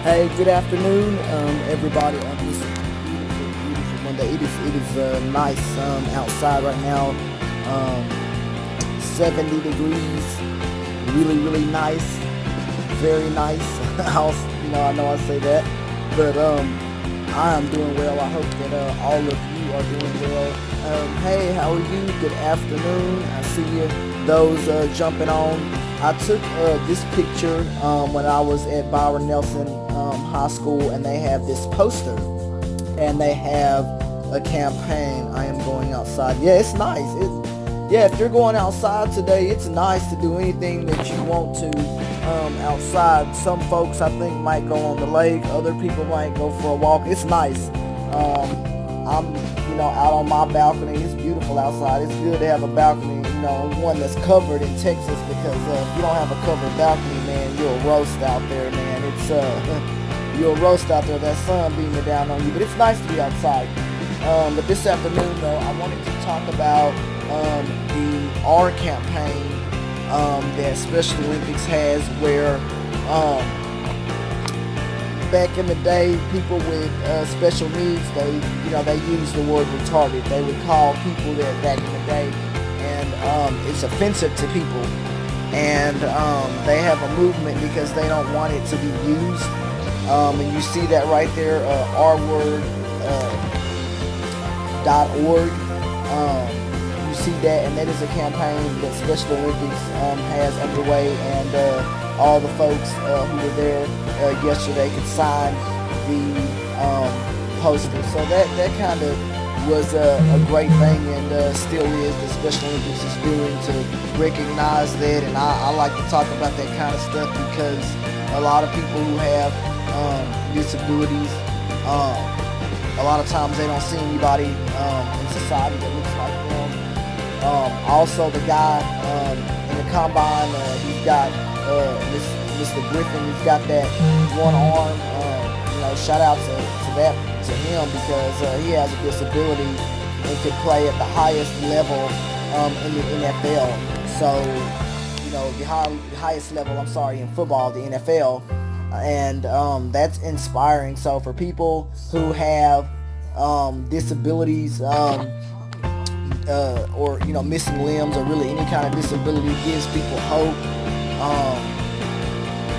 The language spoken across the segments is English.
Hey, good afternoon, everybody on this beautiful, beautiful Monday. It is nice outside right now. 70 degrees, really, really nice, very nice. I know I say that, but I am doing well. I hope that all of you are doing well. Hey, how are you? Good afternoon. I see you. Those jumping on. I took this picture when I was at Byron Nelson High School, and they have this poster, and they have a campaign. I am going outside. Yeah, it's nice. Yeah, if you're going outside today, it's nice to do anything that you want to outside. Some folks, I think, might go on the lake. Other people might go for a walk. It's nice. I'm, out on my balcony. It's beautiful outside. It's good to have a balcony, one that's covered in Texas, because if you don't have a covered balcony, man, you'll roast out there, man. You'll roast out there. That sun beaming down on you. But it's nice to be outside. But this afternoon, though, I wanted to talk about the R campaign that Special Olympics has, where back in the day, people with special needs, they use the word retarded. They would call people that back in the day, and it's offensive to people. And they have a movement because they don't want it to be used. And you see that right there, rword.org. You see that, and that is a campaign that Special Olympics has underway, and all the folks who were there yesterday could sign the poster. So that kind of was a great thing, and still is, the Special Olympics is doing, to recognize that. And I like to talk about that kind of stuff, because a lot of people who have disabilities, a lot of times they don't see anybody in society that looks like them. Also, the guy in the combine, he's got Mr. Griffin. He's got that one arm. Shout out to him, because he has a disability and can play at the highest level in the NFL. So, the highest level, in football, the NFL. And that's inspiring. So for people who have disabilities, or missing limbs, or really any kind of disability, gives people hope.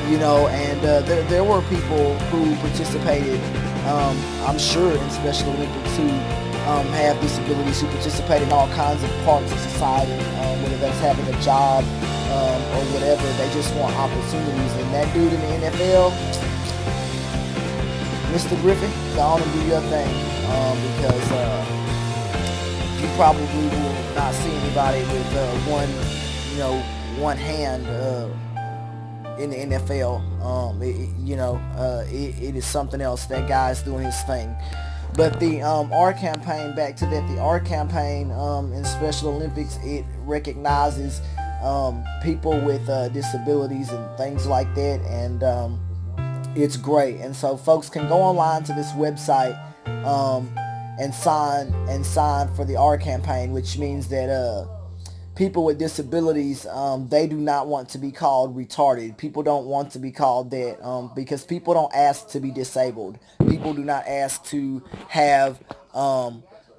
And there were people who participated, I'm sure, in Special Olympics, who have disabilities, who participate in all kinds of parts of society, whether that's having a job or whatever. They just want opportunities. And that dude in the NFL, Mr. Griffin, go on and do your thing, because you probably will not see anybody with one hand in the NFL. It is something else. That guy's doing his thing. But the R campaign, back to that, the R campaign in Special Olympics, it recognizes people with disabilities and things like that, and it's great. And so folks can go online to this website and sign for the R campaign, which means that people with disabilities, they do not want to be called retarded. People don't want to be called that, because people don't ask to be disabled. People do not ask to have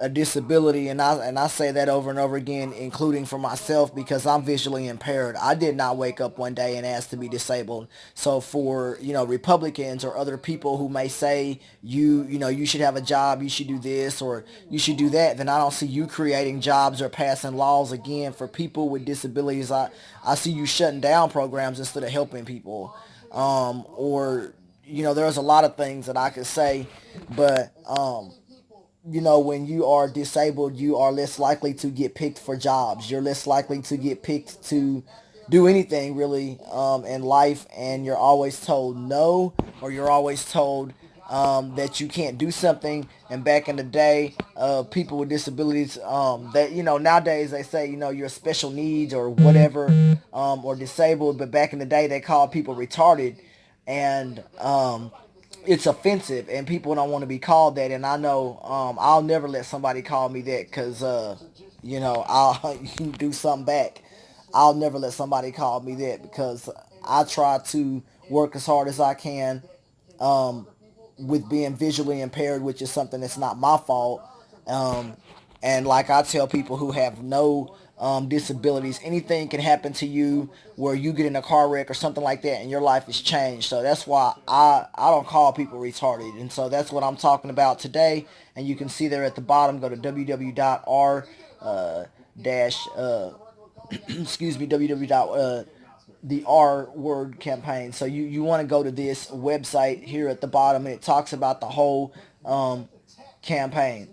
a disability, and I say that over and over again, including for myself, because I'm visually impaired. I did not wake up one day and ask to be disabled. So for Republicans or other people who may say you should have a job, you should do this or you should do that, then I don't see you creating jobs or passing laws again for people with disabilities. I see you shutting down programs instead of helping people. Or there's a lot of things that I could say, but when you are disabled, you are less likely to get picked for jobs. You're less likely to get picked to do anything really in life, and you're always told no, or you're always told that you can't do something. And back in the day, people with disabilities, that nowadays they say you're special needs or whatever, or disabled. But back in the day, they called people retarded, and it's offensive, and people don't want to be called that. And I know I'll never let somebody call me that, because I'll do something back. I'll never let somebody call me that, because I try to work as hard as I can with being visually impaired, which is something that's not my fault. Um, and like I tell people who have no disabilities, anything can happen to you where you get in a car wreck or something like that and your life is changed. So that's why I don't call people retarded. And so that's what I'm talking about today. And you can see there at the bottom, go to www.r dash excuse me, www. The R word campaign. So you want to go to this website here at the bottom, and it talks about the whole campaign,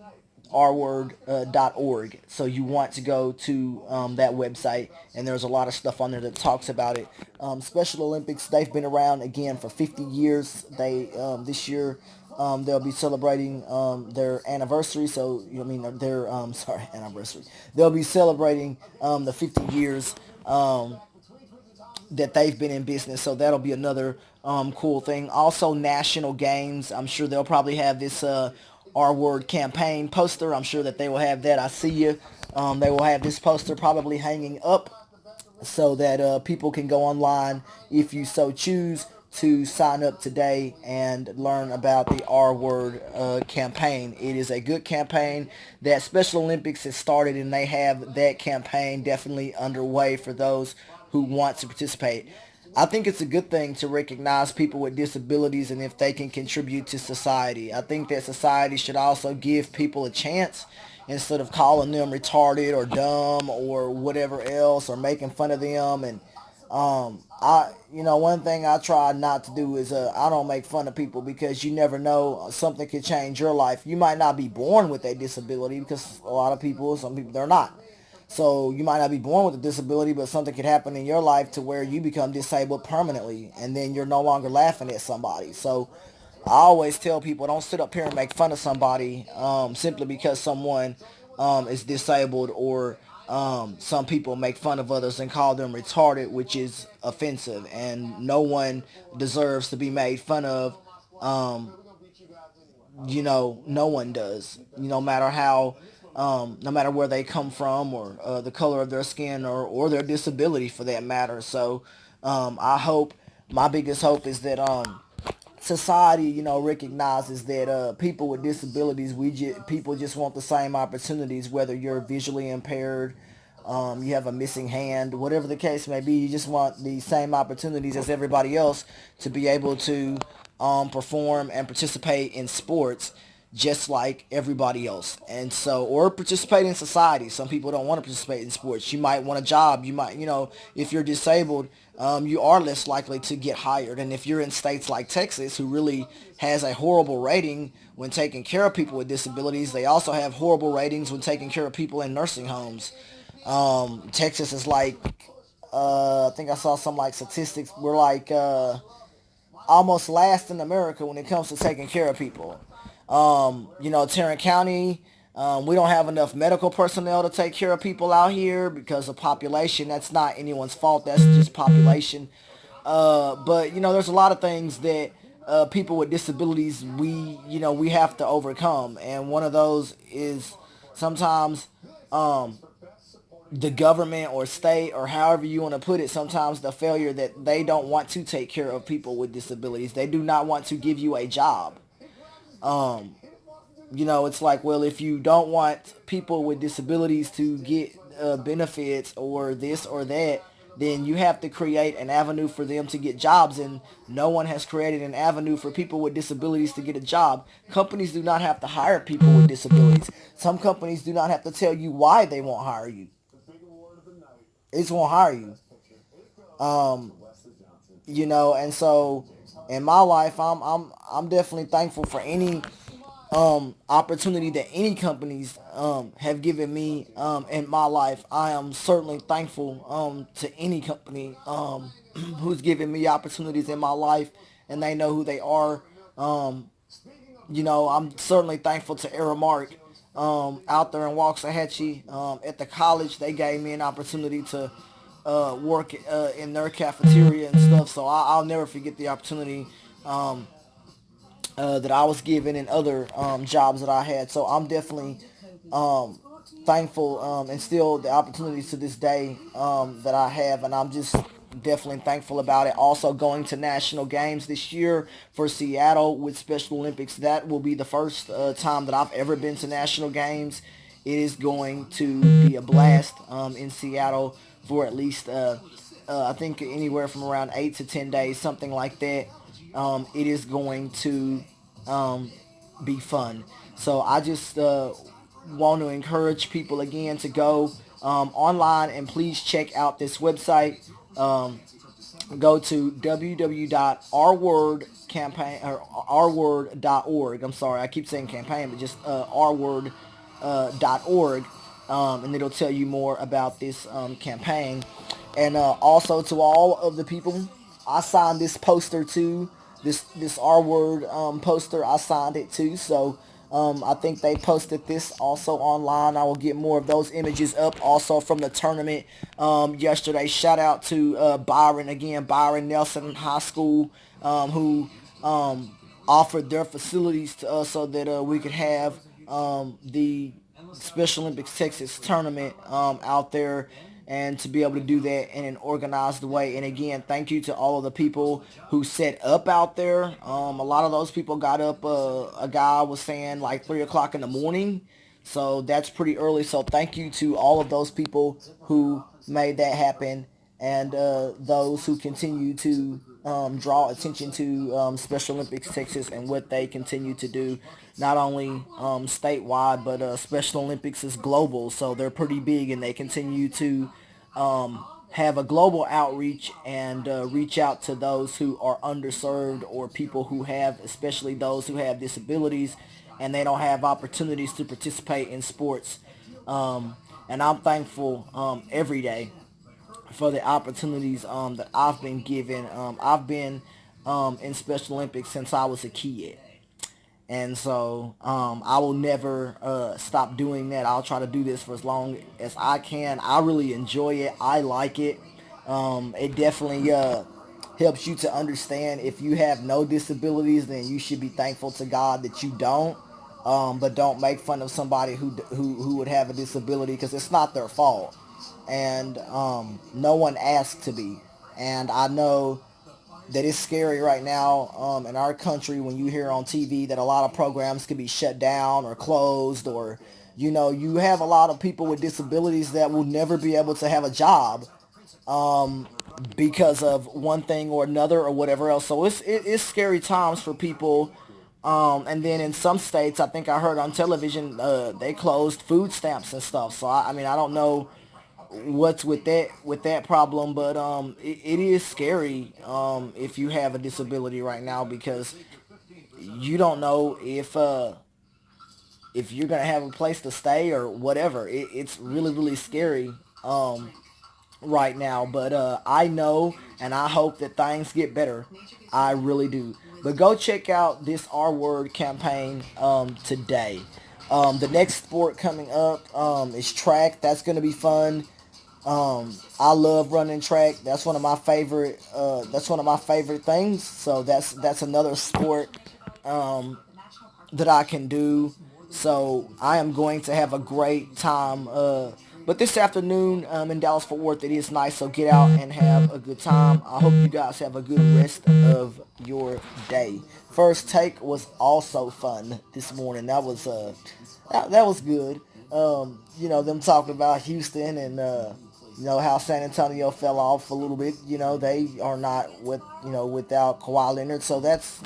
rword.org. So you want to go to that website, and there's a lot of stuff on there that talks about it. Special Olympics, they've been around again for 50 years. They this year they'll be celebrating their anniversary. So I mean their sorry, anniversary. They'll be celebrating the 50 years that they've been in business. So that'll be another cool thing. Also, national games. I'm sure they'll probably have this R word campaign poster. I'm sure that they will have that. I see you. They will have this poster probably hanging up so that people can go online if you so choose to sign up today and learn about the R Word campaign. It is a good campaign that Special Olympics has started, and they have that campaign definitely underway for those who want to participate. I think it's a good thing to recognize people with disabilities and if they can contribute to society. I think that society should also give people a chance instead of calling them retarded or dumb or whatever else or making fun of them. And one thing I try not to do is I don't make fun of people because you never know, something could change your life. You might not be born with a disability because a lot of people, some people, they're not. So you might not be born with a disability, but something could happen in your life to where you become disabled permanently, and then you're no longer laughing at somebody. So I always tell people, don't sit up here and make fun of somebody simply because someone is disabled, or some people make fun of others and call them retarded, which is offensive, and no one deserves to be made fun of. Um, no one does. No matter how, no matter where they come from, or the color of their skin, or their disability for that matter. So I hope, my biggest hope is that society, recognizes that people with disabilities, people just want the same opportunities, whether you're visually impaired, you have a missing hand, whatever the case may be. You just want the same opportunities as everybody else to be able to perform and participate in sports just like everybody else. And so, or participate in society. Some people don't want to participate in sports. You might want a job. You might, if you're disabled, you are less likely to get hired. And if you're in states like Texas, who really has a horrible rating when taking care of people with disabilities, they also have horrible ratings when taking care of people in nursing homes. Texas is like, I think I saw some like statistics. We're like almost last in America when it comes to taking care of people. Tarrant County, we don't have enough medical personnel to take care of people out here because of population. That's not anyone's fault. That's just population. But there's a lot of things that people with disabilities, we have to overcome, and one of those is sometimes the government or state, or however you want to put it, sometimes the failure that they don't want to take care of people with disabilities. They do not want to give you a job. Um, it's like, well, if you don't want people with disabilities to get benefits or this or that, then you have to create an avenue for them to get jobs, and no one has created an avenue for people with disabilities to get a job. Companies do not have to hire people with disabilities. Some companies do not have to tell you why they won't hire you. They just won't hire you. Um, and so in my life, I'm definitely thankful for any opportunity that any companies have given me in my life. I am certainly thankful to any company who's given me opportunities in my life, and they know who they are. Um, I'm certainly thankful to Aramark out there in Waxahachie. At the college, they gave me an opportunity to work in their cafeteria and stuff. So I'll never forget the opportunity that I was given in other jobs that I had. So I'm definitely thankful, and still the opportunities to this day that I have, and I'm just definitely thankful about it. Also going to national games this year for Seattle with Special Olympics. That will be the first time that I've ever been to national games. It is going to be a blast in Seattle for at least I think anywhere from around 8 to 10 days, something like that. It is going to be fun. So I just want to encourage people again to go online and please check out this website. Go to www.rwordcampaign or rword.org. I'm sorry, I keep saying campaign, but just rword.org, and it'll tell you more about this campaign. And also to all of the people, I signed this poster too. This R word poster, I signed it too. So I think they posted this also online. I will get more of those images up also from the tournament yesterday. Shout out to Byron again, Byron Nelson High School, who offered their facilities to us so that we could have the Special Olympics Texas tournament out there and to be able to do that in an organized way. And again, thank you to all of the people who set up out there. A lot of those people got up, a guy was saying like 3 o'clock in the morning. So that's pretty early. So thank you to all of those people who made that happen and those who continue to draw attention to Special Olympics Texas and what they continue to do, not only statewide, but Special Olympics is global, so they're pretty big and they continue to have a global outreach and reach out to those who are underserved or people who have, especially those who have disabilities and they don't have opportunities to participate in sports. And I'm thankful every day for the opportunities that I've been given. I've been in Special Olympics since I was a kid. And so I will never stop doing that. I'll try to do this for as long as I can. I really enjoy it. I like it. It definitely helps you to understand if you have no disabilities, then you should be thankful to God that you don't. But don't make fun of somebody who would have a disability because it's not their fault. And no one asked to be. And I know that it's scary right now in our country when you hear on TV that a lot of programs can be shut down or closed, or you have a lot of people with disabilities that will never be able to have a job because of one thing or another or whatever else. So it's scary times for people. And then in some states, I think I heard on television, they closed food stamps and stuff. So I mean, I don't know what's with that problem, but it is scary if you have a disability right now because you don't know if you're gonna have a place to stay or whatever. It's really really scary right now, but I know and I hope that things get better. I really do. But go check out this R Word campaign today. The next sport coming up is track. That's going to be fun. I love running track. That's one of my favorite. That's one of my favorite things. So that's another sport that I can do. So I am going to have a great time. But this afternoon in Dallas Fort Worth, it is nice. So get out and have a good time. I hope you guys have a good rest of your day. First Take was also fun this morning. That was that was good. Them talking about Houston and how San Antonio fell off a little bit. They are not without Kawhi Leonard, so that's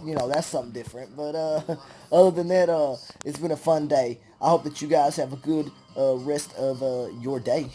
something different. But other than that, it's been a fun day. I hope that you guys have a good rest of your day.